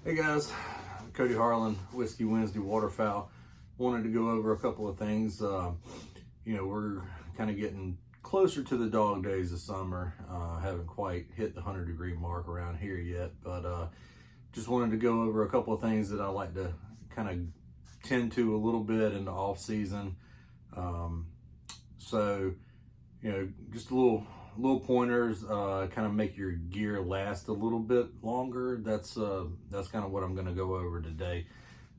Hey guys, Cody Harlan, Whiskey Wednesday Waterfowl. Wanted to go over a couple of things. We're kind of getting closer to the dog days of summer. Haven't quite hit the 100-degree mark around here yet, but just wanted to go over a couple of things that I like to kind of tend to a little bit in the off season. Just a little pointers, kind of make your gear last a little bit longer. That's kind of what I'm going to go over today.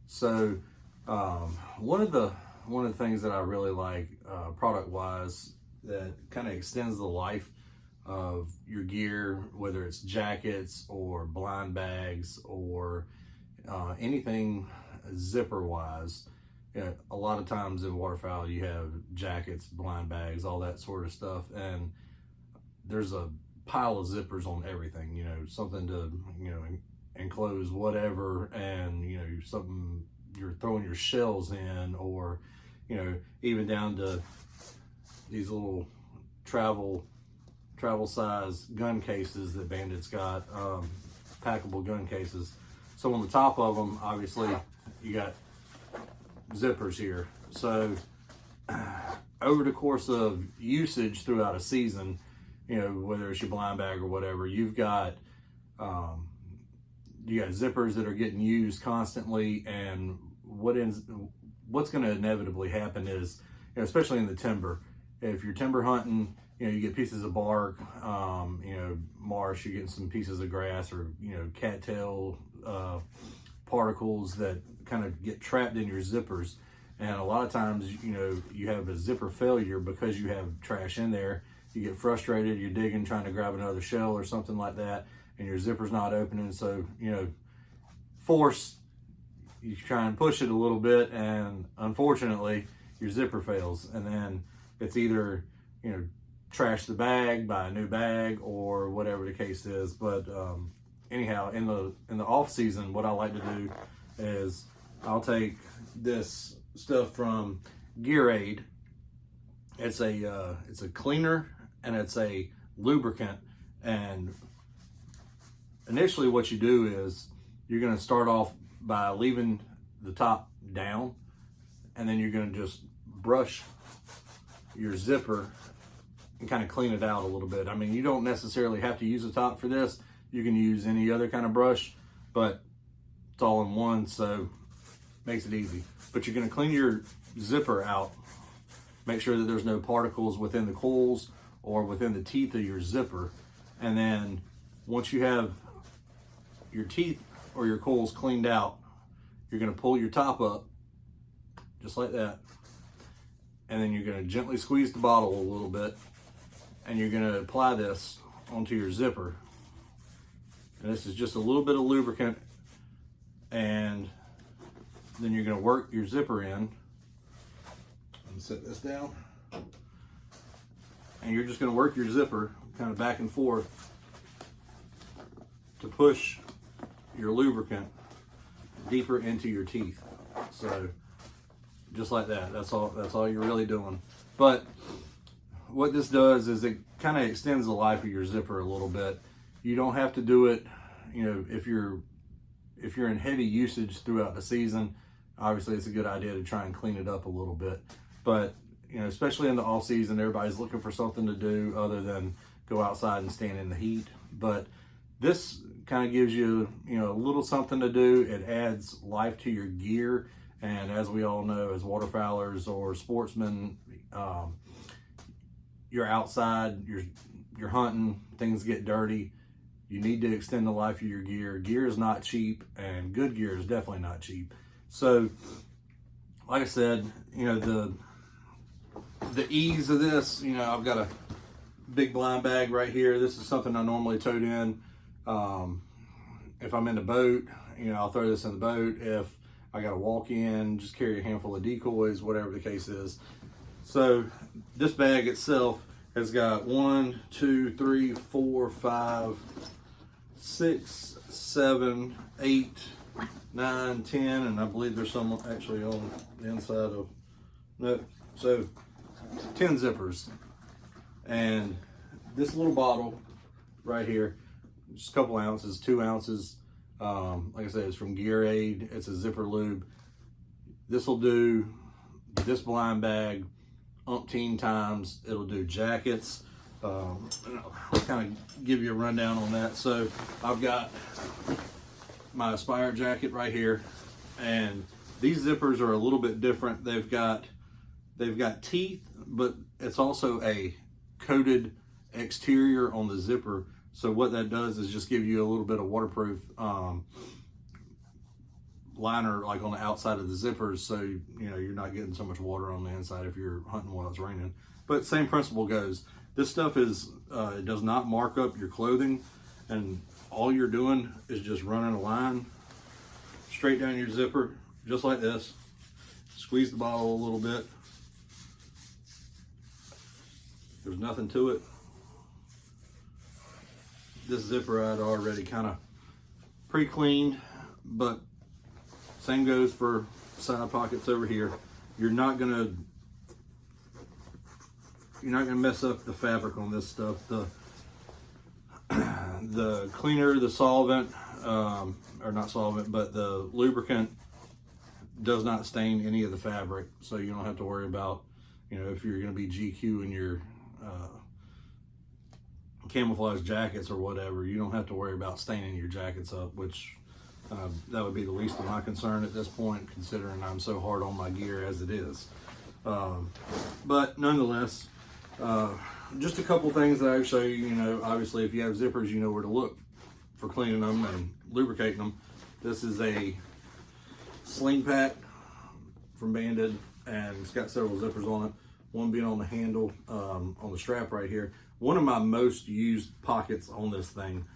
So one of the things that I really like product wise that kind of extends the life of your gear, whether it's jackets or blind bags or anything zipper wise. A lot of times in waterfowl you have jackets, blind bags, all that sort of stuff, and there's a pile of zippers on everything, something to, enclose whatever, and, something you're throwing your shells in, or, even down to these little travel size gun cases that Bandit's got, packable gun cases. So on the top of them, obviously, you got zippers here. So over the course of usage throughout a season, whether it's your blind bag or whatever, you've got zippers that are getting used constantly, and what's going to inevitably happen is, especially in the timber, if you're timber hunting, you get pieces of bark, marsh, you're getting some pieces of grass, or cattail particles that kind of get trapped in your zippers. And a lot of times, you have a zipper failure because you have trash in there. You get frustrated, you're digging, trying to grab another shell or something like that, and your zipper's not opening. So, you try and push it a little bit, and unfortunately, your zipper fails. And then it's either, trash the bag, buy a new bag, or whatever the case is. But anyhow, in the off season, what I like to do is I'll take this stuff from Gear Aid. It's a cleaner and it's a lubricant. And initially what you do is you're going to start off by leaving the top down, and then you're going to just brush your zipper and kind of clean it out a little bit. I mean, you don't necessarily have to use the top for this. You can use any other kind of brush, but it's all in one, so makes it easy. But you're going to clean your zipper out. Make sure that there's no particles within the coils or within the teeth of your zipper. And then once you have your teeth or your coils cleaned out, you're going to pull your top up just like that. And then you're going to gently squeeze the bottle a little bit, and you're going to apply this onto your zipper. And this is just a little bit of lubricant, and then you're going to work your zipper in. And set this down, and you're just going to work your zipper kind of back and forth to push your lubricant deeper into your teeth. So just like that. That's all you're really doing. But what this does is it kind of extends the life of your zipper a little bit. You don't have to do it, if you're in heavy usage throughout the season. Obviously it's a good idea to try and clean it up a little bit. But, especially in the off season, everybody's looking for something to do other than go outside and stand in the heat. But this kind of gives you, a little something to do. It adds life to your gear. And as we all know, as waterfowlers or sportsmen, you're outside, you're hunting, things get dirty. You need to extend the life of your gear. Gear is not cheap, and good gear is definitely not cheap. So, like I said, the ease of this, I've got a big blind bag right here. This is something I normally tote in. If I'm in the boat, I'll throw this in the boat. If I got to walk in, just carry a handful of decoys, whatever the case is. So this bag itself has got 1, 2, 3, 4, 5, 6, 7, 8, 9, 10, and I believe there's some actually on the inside of, no, so 10 zippers. And this little bottle right here, just a couple ounces, 2 ounces, Like I said, it's from Gear Aid. It's a zipper lube. This will do this blind bag umpteen times. It'll do jackets. I'll kind of give you a rundown on that. So I've got my Aspire jacket right here, and these zippers are a little bit different. They've got teeth, but it's also a coated exterior on the zipper. So what that does is just give you a little bit of waterproof liner like on the outside of the zippers, so you know you're not getting so much water on the inside if you're hunting while it's raining. But same principle goes. This stuff is it does not mark up your clothing, and all you're doing is just running a line straight down your zipper, just like this. Squeeze the bottle a little bit. There's nothing to it. This zipper I'd already kind of pre-cleaned, but same goes for side pockets over here. You're not gonna mess up the fabric on this stuff. The cleaner, the solvent, or not solvent, but the lubricant does not stain any of the fabric, so you don't have to worry about, you know, if you're gonna be GQing your camouflage jackets or whatever, you don't have to worry about staining your jackets up, which that would be the least of my concern at this point, considering I'm so hard on my gear as it is. But nonetheless, just a couple things that I would show you. You know, obviously, if you have zippers, you know where to look for cleaning them and lubricating them. This is a sling pack from Banded, and it's got several zippers on it. One being on the handle, on the strap right here. One of my most used pockets on this thing.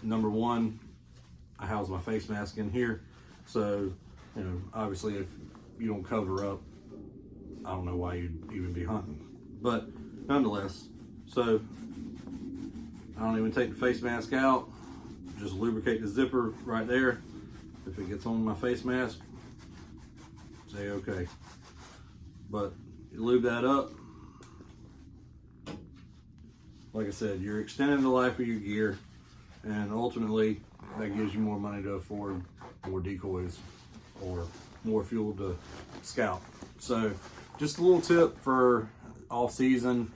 Number one, I house my face mask in here. So, you know, obviously if you don't cover up, I don't know why you'd even be hunting. But nonetheless, so I don't even take the face mask out. Just lubricate the zipper right there. If it gets on my face mask, say okay. But you lube that up. Like I said, you're extending the life of your gear, and ultimately that gives you more money to afford more decoys or more fuel to scout. So just a little tip for off season,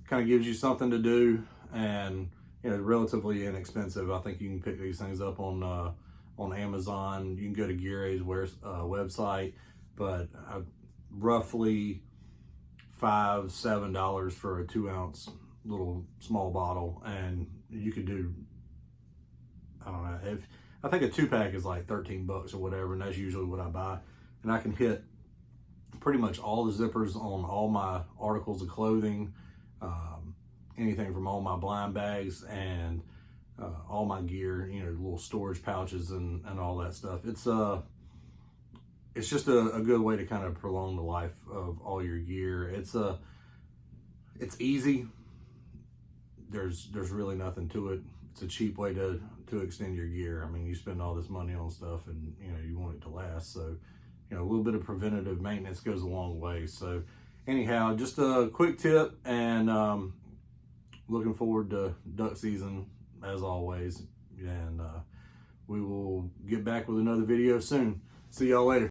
kind of gives you something to do, and you know, relatively inexpensive. I think you can pick these things up on Amazon. You can go to Gear Aid's website, but roughly $5-7 for a 2-ounce little small bottle, and you could do, I don't know, I think a 2-pack is like $13 or whatever, and that's usually what I buy. And I can hit pretty much all the zippers on all my articles of clothing, anything from all my blind bags and all my gear, you know, little storage pouches and all that stuff. It's just a good way to kind of prolong the life of all your gear. It's easy. There's really nothing to it. It's a cheap way to extend your gear. I mean, you spend all this money on stuff, and you know you want it to last. So, you know, a little bit of preventative maintenance goes a long way. So, anyhow, just a quick tip, and looking forward to duck season as always. And we will get back with another video soon. See y'all later.